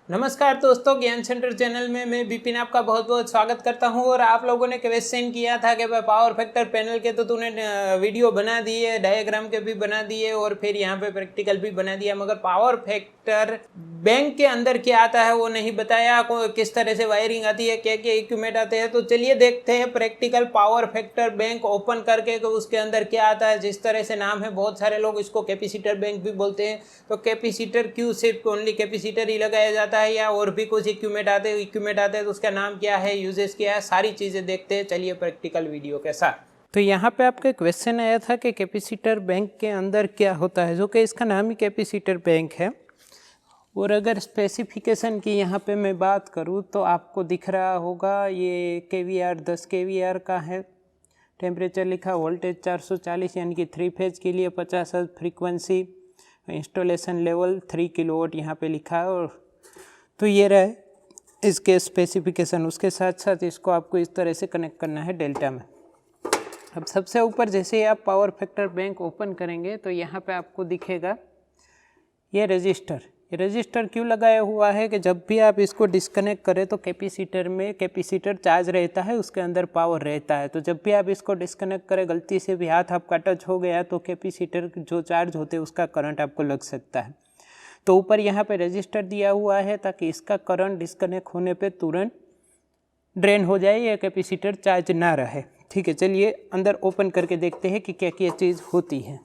नमस्कार दोस्तों, ज्ञान सेंटर चैनल में मैं विपिन आपका बहुत बहुत स्वागत करता हूं। और आप लोगों ने क्वेश्चन किया था कि भाई पावर फैक्टर पैनल के तो तूने वीडियो बना दिए, डायग्राम के भी बना दिए और फिर यहाँ पे प्रैक्टिकल भी बना दिया, मगर पावर फैक्टर बैंक के अंदर क्या आता है वो नहीं बताया, किस तरह से वायरिंग आती है, क्या क्या इक्विपमेंट आते हैं। तो चलिए देखते हैं practical power factor bank open करके तो उसके अंदर क्या आता है। जिस तरह से नाम है, बहुत सारे लोग इसको कैपेसिटर बैंक भी बोलते हैं। तो कैपेसिटर क्यों सिर्फ ओनली कैपेसिटर ही लगाया जाता है या और भी कुछ इक्विपमेंट आते हैं तो उसका नाम क्या है, यूजेस क्या है, सारी चीज़ें देखते हैं। चलिए प्रैक्टिकल वीडियो के साथ। तो यहाँ पे आपका क्वेश्चन आया था कि कैपेसिटर बैंक के अंदर क्या होता है, जो कि इसका नाम ही कैपेसिटर बैंक है। और अगर स्पेसिफिकेशन की यहाँ पे मैं बात करूँ तो आपको दिख रहा होगा ये केवीआर 10 केवीआर का है। टेम्परेचर लिखा, वोल्टेज 440 यानी कि 3 फेज के लिए 50 hertz frequency, installation level 3 kilowatt यहाँ पे लिखा है। और तो ये रहे इसके स्पेसिफिकेशन। उसके साथ साथ इसको आपको इस तरह से कनेक्ट करना है डेल्टा में। अब सबसे ऊपर जैसे ही आप पावर फैक्टर बैंक ओपन करेंगे तो यहाँ पे आपको दिखेगा ये रजिस्टर। ये रजिस्टर क्यों लगाया हुआ है कि जब भी आप इसको डिस्कनेक्ट करें तो कैपेसिटर में कैपेसिटर चार्ज रहता है, उसके अंदर पावर रहता है। तो जब भी आप इसको डिस्कनेक्ट करें, गलती से भी हाथ आपका टच हो गया तो कैपेसिटर जो चार्ज होते हैं उसका करंट आपको लग सकता है। तो ऊपर यहाँ पे रजिस्टर दिया हुआ है ताकि इसका करंट डिस्कनेक्ट होने पे तुरंत ड्रेन हो जाए या कैपेसिटर चार्ज ना रहे। ठीक है, चलिए अंदर ओपन करके देखते हैं कि क्या क्या चीज़ होती है।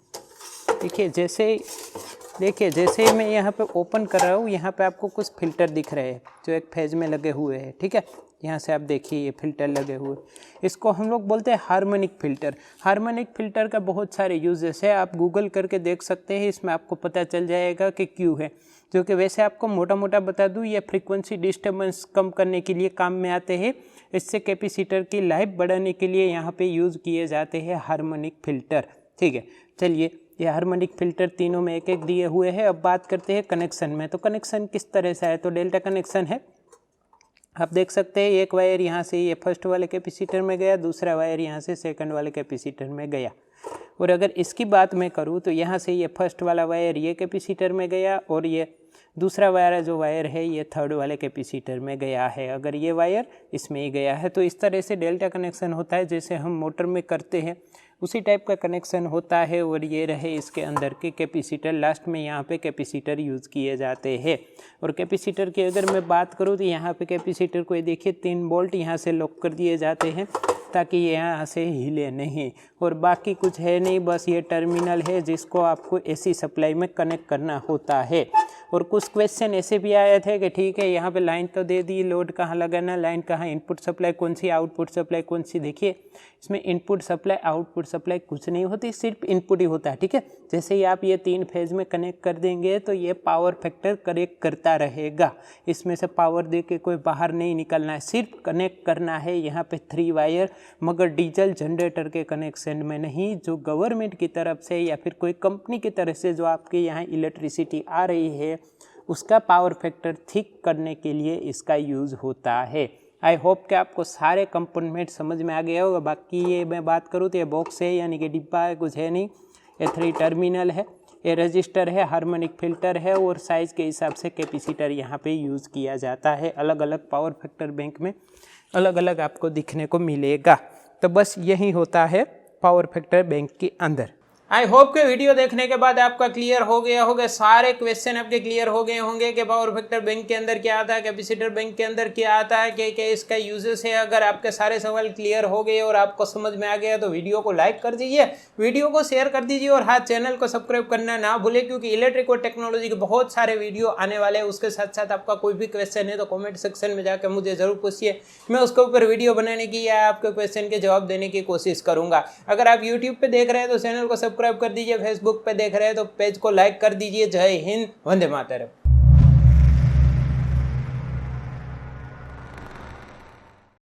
देखिए जैसे मैं यहाँ पे ओपन कर रहा हूँ, यहाँ पे आपको कुछ फिल्टर दिख रहे हैं जो एक फेज में लगे हुए हैं। ठीक है, यहाँ से आप देखिए ये फिल्टर लगे हुए, इसको हम लोग बोलते हैं हार्मोनिक फ़िल्टर। हार्मोनिक फ़िल्टर का बहुत सारे यूजेस है, आप गूगल करके देख सकते हैं, इसमें आपको पता चल जाएगा कि क्यों है। जो कि वैसे आपको मोटा मोटा बता दूँ, ये फ्रीक्वेंसी डिस्टर्बेंस कम करने के लिए काम में आते हैं। इससे कैपेसिटर की लाइफ बढ़ाने के लिए यहाँ पे यूज़ किए जाते हैं हार्मोनिक फ़िल्टर। ठीक है, चलिए ये हार्मोनिक फ़िल्टर तीनों में एक एक दिए हुए हैं। अब बात करते हैं कनेक्शन में। तो कनेक्शन किस तरह से है, तो डेल्टा कनेक्शन है। आप देख सकते हैं एक वायर यहाँ से ये फर्स्ट वाले कैपेसिटर में गया, दूसरा वायर यहाँ से सेकंड वाले कैपेसिटर में गया। और अगर इसकी बात मैं करूँ तो यहाँ से ये फर्स्ट वाला वायर ये कैपेसिटर में गया और ये दूसरा वायर जो वायर है ये थर्ड वाले कैपेसिटर में गया है। अगर ये वायर इसमें ही गया है तो इस तरह से डेल्टा कनेक्शन होता है, जैसे हम मोटर में करते हैं उसी टाइप का कनेक्शन होता है। और ये रहे इसके अंदर के कैपेसिटर, लास्ट में यहाँ पे कैपेसिटर यूज़ किए जाते हैं। और कैपेसिटर की अगर मैं बात करूँ तो यहाँ पे कैपेसिटर को ये देखिए 3 बोल्ट यहाँ से लॉक कर दिए जाते हैं ताकि ये यहाँ से हिले नहीं। और बाकी कुछ है नहीं, बस ये टर्मिनल है जिसको आपको एसी सप्लाई में कनेक्ट करना होता है। और कुछ क्वेश्चन ऐसे भी आए थे कि ठीक है यहाँ पे लाइन तो दे दी, लोड कहाँ लगाना, लाइन कहाँ, इनपुट सप्लाई कौन सी, आउटपुट सप्लाई कौन सी। देखिए इसमें इनपुट सप्लाई आउटपुट सप्लाई कुछ नहीं होती, सिर्फ इनपुट ही होता है। ठीक है, जैसे ही आप ये 3 फेज में कनेक्ट कर देंगे तो ये पावर फैक्टर कनेक्ट करता रहेगा। इसमें से पावर दे के कोई बाहर नहीं निकलना है, सिर्फ कनेक्ट करना है यहाँ पे 3 वायर, मगर डीजल जनरेटर के कनेक्शन में नहीं, जो गवर्नमेंट की तरफ से या फिर कोई कंपनी की तरफ से जो आपके यहाँ इलेक्ट्रिसिटी आ रही है उसका पावर फैक्टर ठीक करने के लिए इसका यूज़ होता है। आई होप कि आपको सारे कंपोनेंट समझ में आ गया होगा। बाकी ये मैं बात करूँ तो ये बॉक्स है यानी कि डिब्बा है, कुछ है नहीं। ये 3 टर्मिनल है, ये रजिस्टर है, हार्मोनिक फ़िल्टर है और साइज़ के हिसाब से कैपेसिटर यहाँ पे यूज़ किया जाता है। अलग अलग पावर फैक्टर बैंक में अलग अलग आपको दिखने को मिलेगा। तो बस यही होता है पावर फैक्टर बैंक के अंदर। आई होप के वीडियो देखने के बाद आपका क्लियर हो गया होगा, सारे क्वेश्चन आपके क्लियर हो गए होंगे कि पावर फैक्टर बैंक के अंदर क्या आता है, कैपेसिटर बैंक के अंदर क्या आता है, क्या क्या इसका यूजेस है। अगर आपके सारे सवाल क्लियर हो गए और आपको समझ में आ गया तो वीडियो को लाइक कर दीजिए, वीडियो को शेयर कर दीजिए और हाँ, चैनल को सब्सक्राइब करना ना भूले, क्योंकि इलेक्ट्रिक और टेक्नोलॉजी के बहुत सारे वीडियो आने वाले हैं। उसके साथ साथ आपका कोई भी क्वेश्चन है तो कॉमेंट सेक्शन में जाकर मुझे जरूर पूछिए, मैं उसके ऊपर वीडियो बनाने की या आपके क्वेश्चन के जवाब देने की कोशिश करूंगा। अगर आप यूट्यूब पे देख रहे हैं तो चैनल को सब्सक्राइब कर दीजिए, फेसबुक पे देख रहे हैं तो पेज को लाइक कर दीजिए। जय हिंद, वंदे मातरम।